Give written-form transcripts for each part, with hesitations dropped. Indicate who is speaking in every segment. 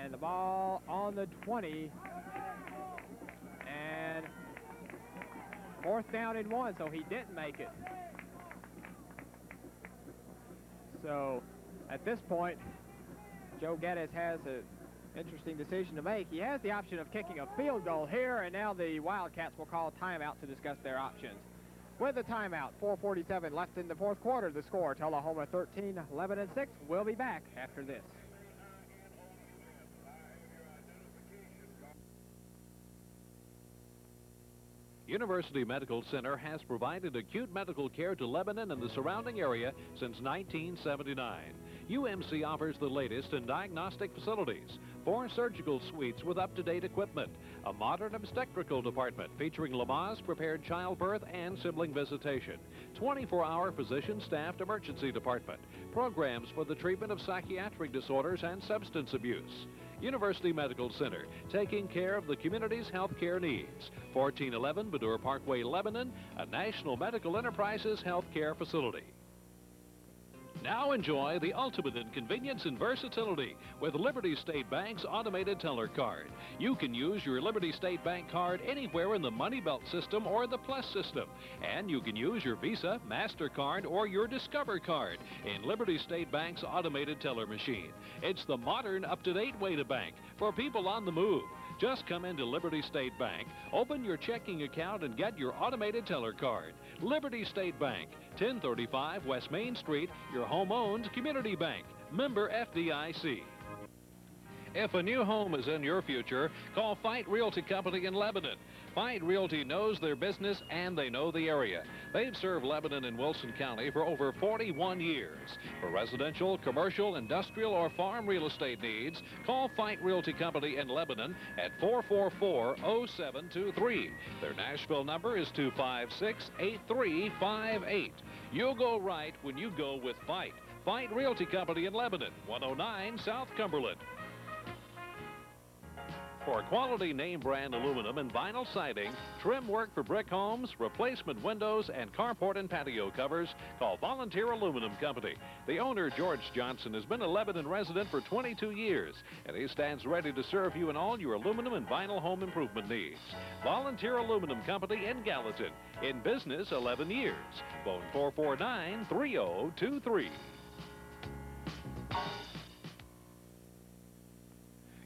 Speaker 1: and the ball on the 20. And 4th down and 1, so he didn't make it. So at this point, Joe Geddes has an interesting decision to make. He has the option of kicking a field goal here, and now the Wildcats will call timeout to discuss their options. With the timeout, 4:47 left in the 4th quarter. The score, Tullahoma 13, Lebanon 6. We'll be back after this.
Speaker 2: University Medical Center has provided acute medical care to Lebanon and the surrounding area since 1979. UMC offers the latest in diagnostic facilities, 4 surgical suites with up-to-date equipment, a modern obstetrical department featuring Lamaze-prepared childbirth and sibling visitation, 24-hour physician-staffed emergency department, programs for the treatment of psychiatric disorders and substance abuse. University Medical Center, taking care of the community's health care needs. 1411 Bedour Parkway, Lebanon, a National Medical Enterprises healthcare facility. Now enjoy the ultimate in convenience and versatility with Liberty State Bank's automated teller card. You can use your Liberty State Bank card anywhere in the Money Belt system or the Plus system. And you can use your Visa, MasterCard, or your Discover card in Liberty State Bank's automated teller machine. It's the modern, up-to-date way to bank for people on the move. Just come into Liberty State Bank, open your checking account, and get your automated teller card. Liberty State Bank, 1035 West Main Street, your home-owned community bank. Member FDIC. If a new home is in your future, call Fight Realty Company in Lebanon. Fight Realty knows their business and they know the area. They've served Lebanon and Wilson County for over 41 years. For residential, commercial, industrial, or farm real estate needs, call Fight Realty Company in Lebanon at 444-0723. Their Nashville number is 256-8358. You'll go right when you go with Fight. Fight Realty Company in Lebanon, 109 South Cumberland. For quality name brand aluminum and vinyl siding, trim work for brick homes, replacement windows, and carport and patio covers, call Volunteer Aluminum Company. The owner, George Johnson, has been a Lebanon resident for 22 years, and he stands ready to serve you in all your aluminum and vinyl home improvement needs. Volunteer Aluminum Company in Gallatin. In business 11 years. Phone 449-3023.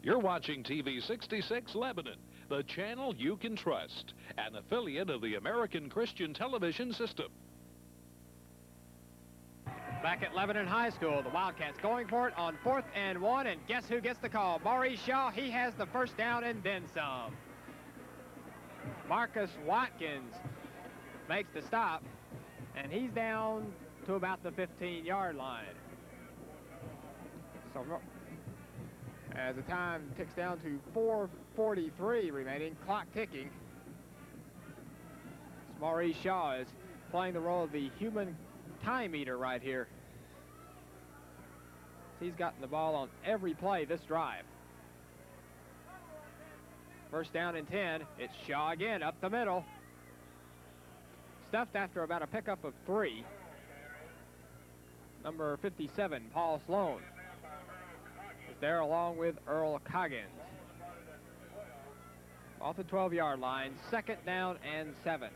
Speaker 2: You're watching TV 66 Lebanon, the channel you can trust, an affiliate of the American Christian Television System.
Speaker 1: Back at Lebanon High School, the Wildcats going for it on 4th and 1, and guess who gets the call? Maurice Shaw. He has the first down and then some. Marcus Watkins makes the stop, and he's down to about the 15-yard line. So as the time ticks down to 4:43 remaining, clock ticking. Maurice Shaw is playing the role of the human time eater right here. He's gotten the ball on every play this drive. First down and 10. It's Shaw again up the middle. Stuffed after about a pickup of 3. Number 57, Paul Sloan, is there along with Earl Coggins. Off the 12-yard line, 2nd down and 7.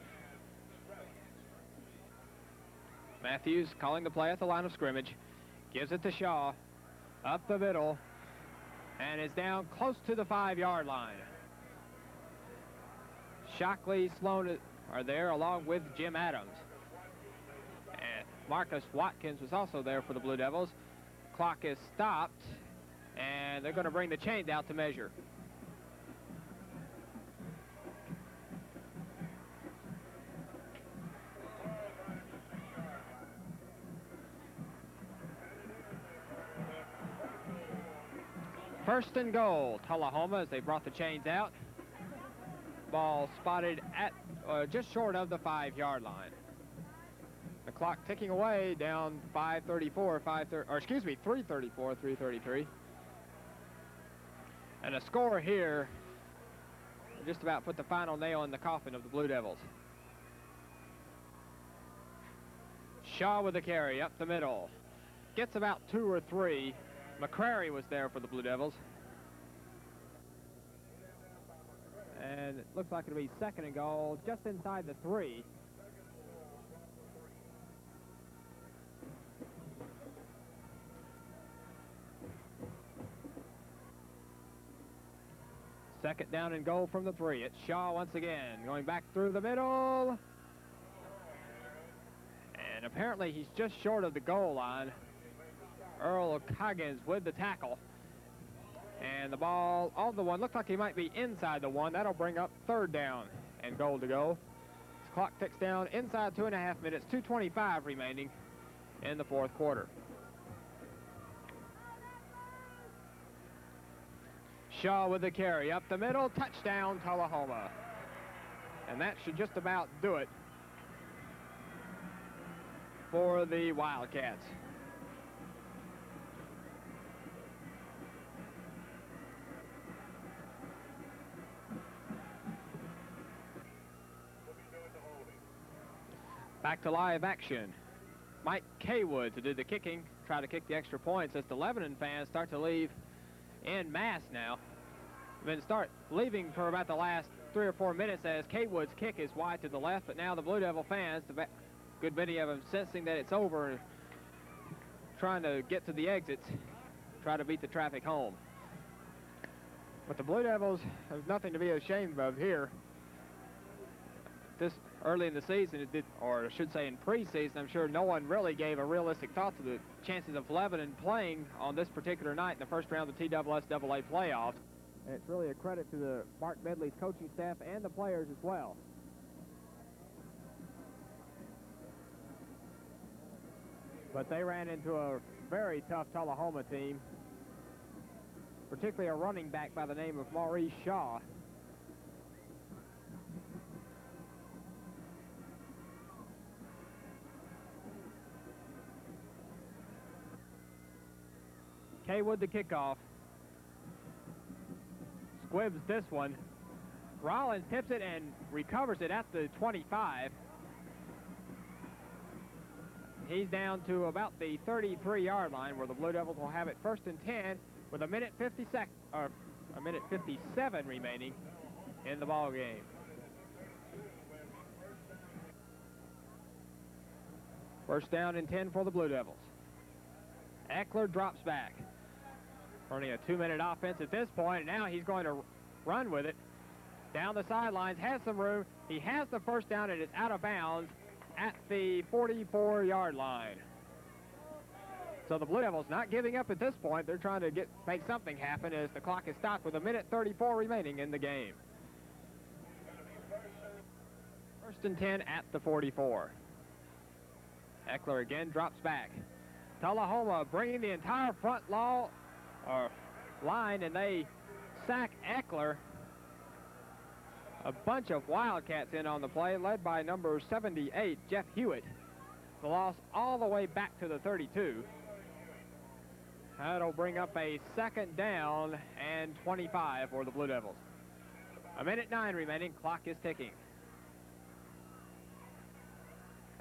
Speaker 1: Matthews calling the play at the line of scrimmage. Gives it to Shaw. Up the middle. And is down close to the 5-yard line. Shockley, Sloan are there along with Jim Adams. And Marcus Watkins was also there for the Blue Devils. Clock is stopped, and they're going to bring the chains out to measure. First and goal, Tullahoma, as they brought the chains out. Ball spotted at just short of the 5-yard line. The clock ticking away down 3:33. And a score here just about put the final nail in the coffin of the Blue Devils. Shaw with the carry up the middle. Gets about 2 or 3. McCrary was there for the Blue Devils. And it looks like it'll be 2nd and goal, just inside the 3. Second down and goal from the 3. It's Shaw once again, going back through the middle. And apparently he's just short of the goal line. Earl Coggins with the tackle. And the ball on the 1. Looks like he might be inside the 1. That'll bring up 3rd down and goal to go. This clock ticks down inside 2.5 minutes, 2:25 remaining in the 4th quarter. Shaw with the carry up the middle, touchdown Tullahoma. And that should just about do it for the Wildcats. Back to live action. Mike Kaywood to do the kicking, try to kick the extra points as the Lebanon fans start to leave en masse now. Then start leaving for about the last 3 or 4 minutes as Kaywood's kick is wide to the left, but now the Blue Devil fans, the good many of them sensing that it's over and trying to get to the exits, try to beat the traffic home. But the Blue Devils have nothing to be ashamed of here. This early in the season, or I should say in preseason, I'm sure no one really gave a realistic thought to the chances of Lebanon playing on this particular night in the first round of the TSSAA playoffs. And it's really a credit to the Mark Medley's coaching staff and the players as well. But they ran into a very tough Tullahoma team, particularly a running back by the name of Maurice Shaw. Kaywood the kickoff. Squibs this one. Rollins tips it and recovers it at the 25. He's down to about the 33-yard line where the Blue Devils will have it 1st and 10 with a minute 57 remaining in the ball game. First down and 10 for the Blue Devils. Eckler drops back. Running a 2-minute offense at this point, and now he's going to run with it. Down the sidelines, has some room. He has the first down, and it's out of bounds at the 44-yard line. So the Blue Devils not giving up at this point. They're trying to make something happen as the clock is stopped with a minute 34 remaining in the game. 1st and 10 at the 44. Eckler again drops back. Tullahoma bringing the entire front line, and they sack Eckler. A bunch of Wildcats in on the play, led by number 78, Jeff Hewitt. The loss all the way back to the 32. That'll bring up a 2nd down and 25 for the Blue Devils. A minute 9 remaining, clock is ticking.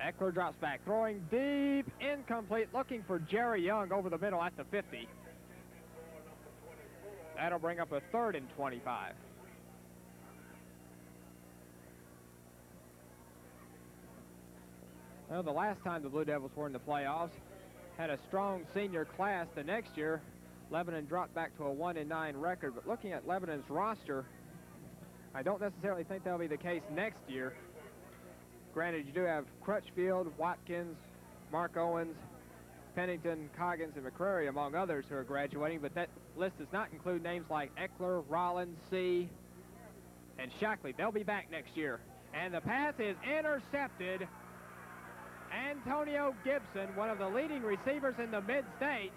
Speaker 1: Eckler drops back, throwing deep, incomplete, looking for Jerry Young over the middle at the 50. That'll bring up a 3rd and 25. Well, the last time the Blue Devils were in the playoffs, had a strong senior class. The next year, Lebanon dropped back to a 1-9 record. But looking at Lebanon's roster, I don't necessarily think that'll be the case next year. Granted, you do have Crutchfield, Watkins, Mark Owens, Pennington, Coggins, and McCrary, among others, who are graduating, but that list does not include names like Eckler, Rollins, C, and Shackley. They'll be back next year. And the pass is intercepted. Antonio Gibson, one of the leading receivers in the mid-state,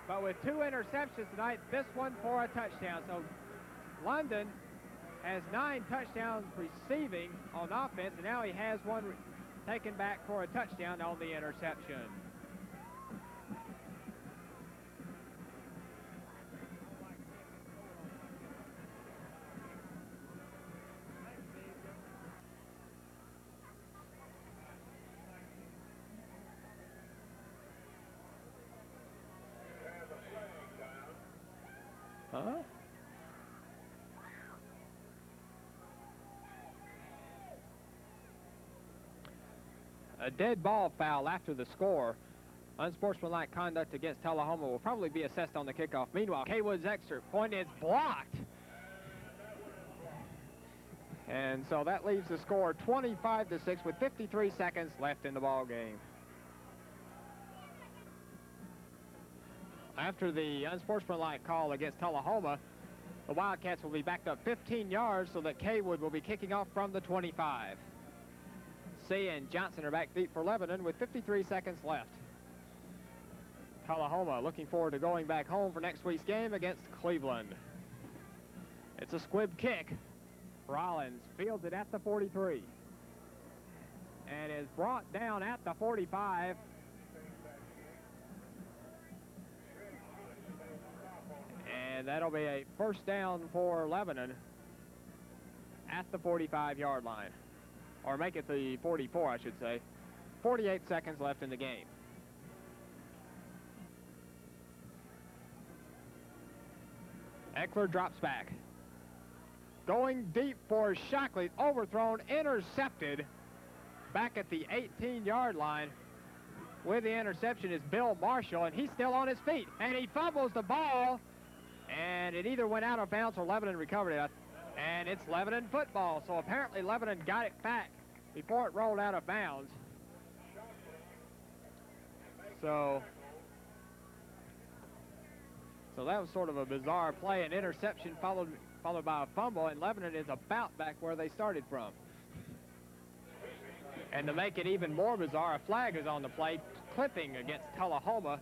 Speaker 1: but with 2 interceptions tonight, this one for a touchdown. So London has 9 touchdowns receiving on offense, and now he has one taken back for a touchdown on the interception. a dead ball foul after the score. Unsportsmanlike conduct against Tullahoma will probably be assessed on the kickoff. Meanwhile, Kaywood's extra point is blocked. And so that leaves the score 25-6 with 53 seconds left in the ball game. After the unsportsmanlike call against Tullahoma, the Wildcats will be backed up 15 yards so that Kaywood will be kicking off from the 25. C and Johnson are back deep for Lebanon with 53 seconds left. Tullahoma looking forward to going back home for next week's game against Cleveland. It's a squib kick. Rollins fields it at the 43 and is brought down at the 45. And that'll be a first down for Lebanon at the 45-yard line. Or make it the 44, I should say. 48 seconds left in the game. Eckler drops back. Going deep for Shockley, overthrown, intercepted back at the 18-yard line. With the interception is Bill Marshall, and he's still on his feet. And he fumbles the ball, and it either went out of bounds or Lebanon recovered it. And it's Lebanon football, so apparently Lebanon got it back before it rolled out of bounds. So that was sort of a bizarre play, an interception followed by a fumble, and Lebanon is about back where they started from. And to make it even more bizarre, a flag is on the play, clipping against Tullahoma,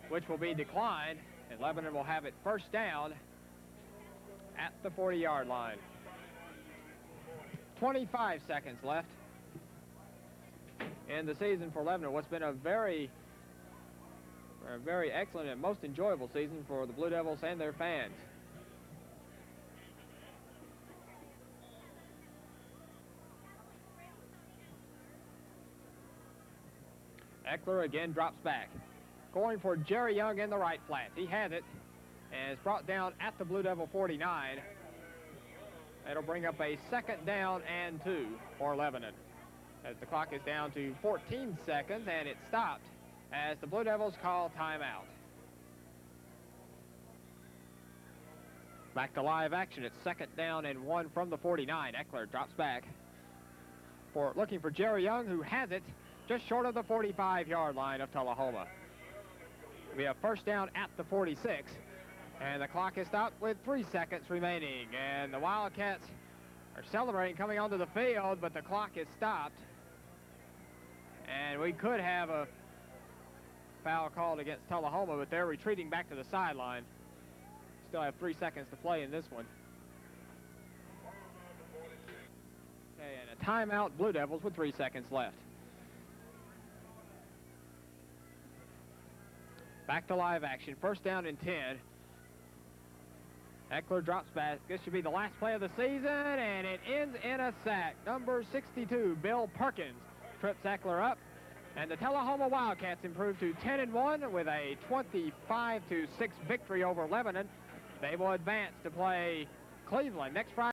Speaker 1: which will be declined, and Lebanon will have it first down at the 40-yard line. 25 seconds left in the season for Lebanon. What's been a very excellent and most enjoyable season for the Blue Devils and their fans. Eckler again drops back. Going for Jerry Young in the right flat. He has it and is brought down at the Blue Devil 49. That'll bring up a second down and 2 for Lebanon, as the clock is down to 14 seconds, and it stopped as the Blue Devils call timeout. Back to live action. It's second down and 1 from the 49. Eckler drops back looking for Jerry Young, who has it just short of the 45-yard line of Tullahoma. We have first down at the 46, and the clock is stopped with 3 seconds remaining. And the Wildcats are celebrating coming onto the field, but the clock is stopped. And we could have a foul called against Tullahoma, but they're retreating back to the sideline. Still have 3 seconds to play in this one. Okay, and a timeout, Blue Devils, with 3 seconds left. Back to live action. First down and 10. Eckler drops back. This should be the last play of the season, and it ends in a sack. Number 62, Bill Perkins, trips Eckler up, and the Tullahoma Wildcats improve to 10-1 with a 25-6 victory over Lebanon. They will advance to play Cleveland next Friday.